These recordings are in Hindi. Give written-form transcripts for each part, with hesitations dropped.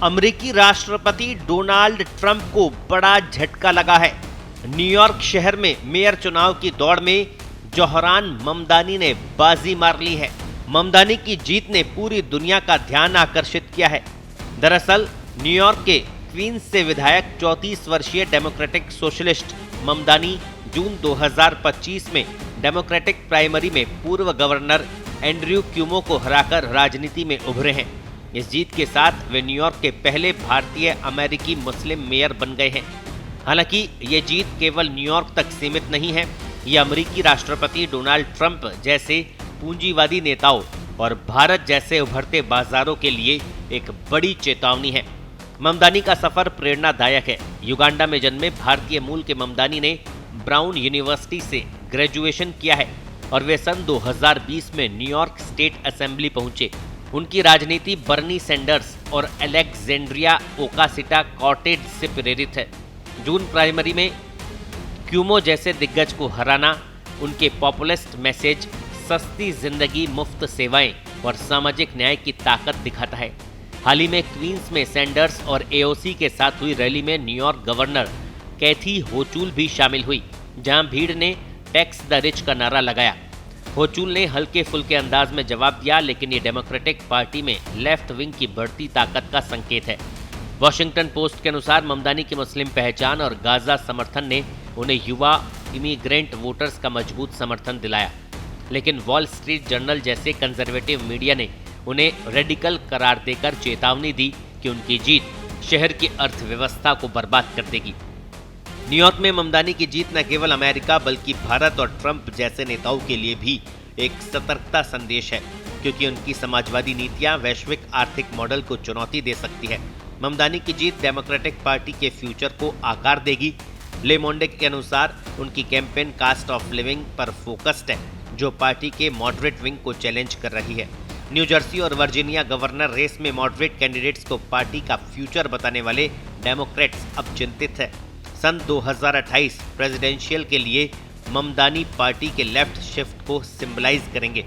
अमेरिकी राष्ट्रपति डोनाल्ड ट्रंप को बड़ा झटका लगा है। न्यूयॉर्क शहर में मेयर चुनाव की दौड़ में जोहरान ममदानी ने बाजी मार ली है। ममदानी की जीत ने पूरी दुनिया का ध्यान आकर्षित किया है। दरअसल न्यूयॉर्क के क्वींस से विधायक 34 वर्षीय डेमोक्रेटिक सोशलिस्ट ममदानी जून 2025 में डेमोक्रेटिक प्राइमरी में पूर्व गवर्नर एंड्रयू क्यूमो को हराकर राजनीति में उभरे हैं। इस जीत के साथ वे न्यूयॉर्क के पहले भारतीय अमेरिकी मुस्लिम मेयर बन गए हैं। हालांकि ये जीत केवल न्यूयॉर्क तक सीमित नहीं है, ये अमेरिकी राष्ट्रपति डोनाल्ड ट्रंप जैसे पूंजीवादी नेताओं और भारत जैसे उभरते बाजारों के लिए एक बड़ी चेतावनी है। ममदानी का सफर प्रेरणादायक है। युगांडा में जन्मे भारतीय मूल के ममदानी ने ब्राउन यूनिवर्सिटी से ग्रेजुएशन किया है और वे सन 2020 में न्यूयॉर्क स्टेट असेंबली पहुंचे। उनकी राजनीति बर्नी सैंडर्स और अलेक्जेंड्रिया ओकासिटा-कॉर्टेज से प्रेरित है। जून प्राइमरी में क्यूमो जैसे दिग्गज को हराना उनके पॉपुलिस्ट मैसेज, सस्ती जिंदगी, मुफ्त सेवाएं और सामाजिक न्याय की ताकत दिखाता है। हाल ही में क्वींस में सैंडर्स और एओसी के साथ हुई रैली में न्यूयॉर्क गवर्नर कैथी होचुल भी शामिल हुई, जहां भीड़ ने टैक्स द रिच का नारा लगाया। होचुल ने हल्के फुल्के अंदाज में जवाब दिया, लेकिन ये डेमोक्रेटिक पार्टी में लेफ्ट विंग की बढ़ती ताकत का संकेत है। वॉशिंगटन पोस्ट के अनुसार ममदानी की मुस्लिम पहचान और गाजा समर्थन ने उन्हें युवा इमिग्रेंट वोटर्स का मजबूत समर्थन दिलाया, लेकिन वॉल स्ट्रीट जर्नल जैसे कंजर्वेटिव मीडिया ने उन्हें रेडिकल करार देकर चेतावनी दी कि उनकी जीत शहर की अर्थव्यवस्था को बर्बाद कर देगी। न्यूयॉर्क में ममदानी की जीत न केवल अमेरिका बल्कि भारत और ट्रंप जैसे नेताओं के लिए भी एक सतर्कता संदेश है, क्योंकि उनकी समाजवादी नीतियां वैश्विक आर्थिक मॉडल को चुनौती दे सकती है। ममदानी की जीत डेमोक्रेटिक पार्टी के फ्यूचर को आकार देगी। ले मोंडे के अनुसार उनकी कैंपेन कास्ट ऑफ लिविंग पर फोकस्ड है, जो पार्टी के मॉडरेट विंग को चैलेंज कर रही है। न्यू जर्सी और वर्जीनिया गवर्नर रेस में मॉडरेट कैंडिडेट्स को पार्टी का फ्यूचर बताने वाले डेमोक्रेट्स अब चिंतित है। सन 2028 प्रेसिडेंशियल के लिए ममदानी पार्टी के लेफ्ट शिफ्ट को सिंबलाइज करेंगे।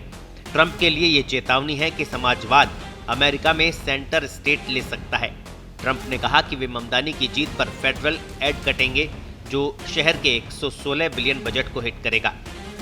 ट्रंप के लिए ये चेतावनी है कि समाजवाद अमेरिका में सेंटर स्टेट ले सकता है। ट्रंप ने कहा कि वे ममदानी की जीत पर फेडरल एड कटेंगे, जो शहर के 116 बिलियन बजट को हिट करेगा।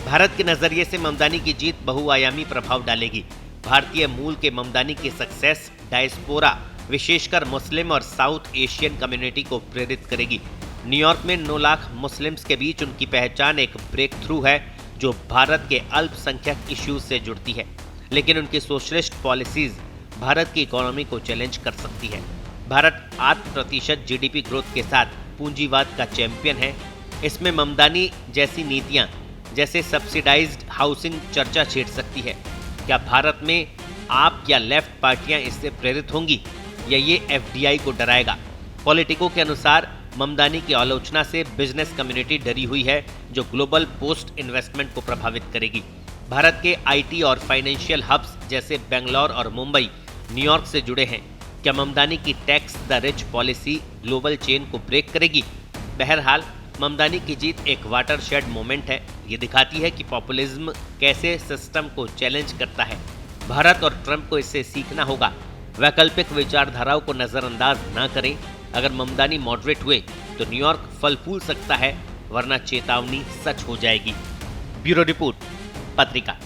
भारत के नजरिए से ममदानी की जीत बहुआयामी प्रभाव डालेगी। भारतीय मूल के ममदानी की सक्सेस डायस्पोरा, विशेषकर मुस्लिम और साउथ एशियन कम्युनिटी को प्रेरित करेगी। न्यूयॉर्क में 9 लाख मुस्लिम्स के बीच उनकी पहचान एक ब्रेक थ्रू है, जो भारत के अल्पसंख्यक इश्यूज से जुड़ती है, लेकिन उनकी सोशलिस्ट पॉलिसीज भारत की इकोनॉमी को चैलेंज कर सकती है। भारत 8% जीडीपी ग्रोथ के साथ पूंजीवाद का चैंपियन है। इसमें ममदानी जैसी नीतियां जैसे सब्सिडाइज्ड हाउसिंग चर्चा छेड़ सकती है। क्या भारत में आप या लेफ्ट पार्टियां इससे प्रेरित होंगी या ये एफडीआई को डराएगा? पॉलिटिको के अनुसार ममदानी की आलोचना से बिजनेस कम्युनिटी डरी हुई है, जो ग्लोबल पोस्ट इन्वेस्टमेंट को प्रभावित करेगी। भारत के आईटी और फाइनेंशियल हब्स जैसे बेंगलोर और मुंबई न्यूयॉर्क से जुड़े हैं। क्या ममदानी की tax the rich policy global chain को ब्रेक करेगी? बहरहाल ममदानी की जीत एक वाटरशेड मोमेंट है। ये दिखाती है कि पॉपुलिज्म कैसे सिस्टम को चैलेंज करता है। भारत और ट्रंप को इससे सीखना होगा। वैकल्पिक विचारधाराओं को नजरअंदाज न करें। अगर ममदानी मॉडरेट हुए तो न्यूयॉर्क फल फूल सकता है, वरना चेतावनी सच हो जाएगी। ब्यूरो रिपोर्ट, पत्रिका।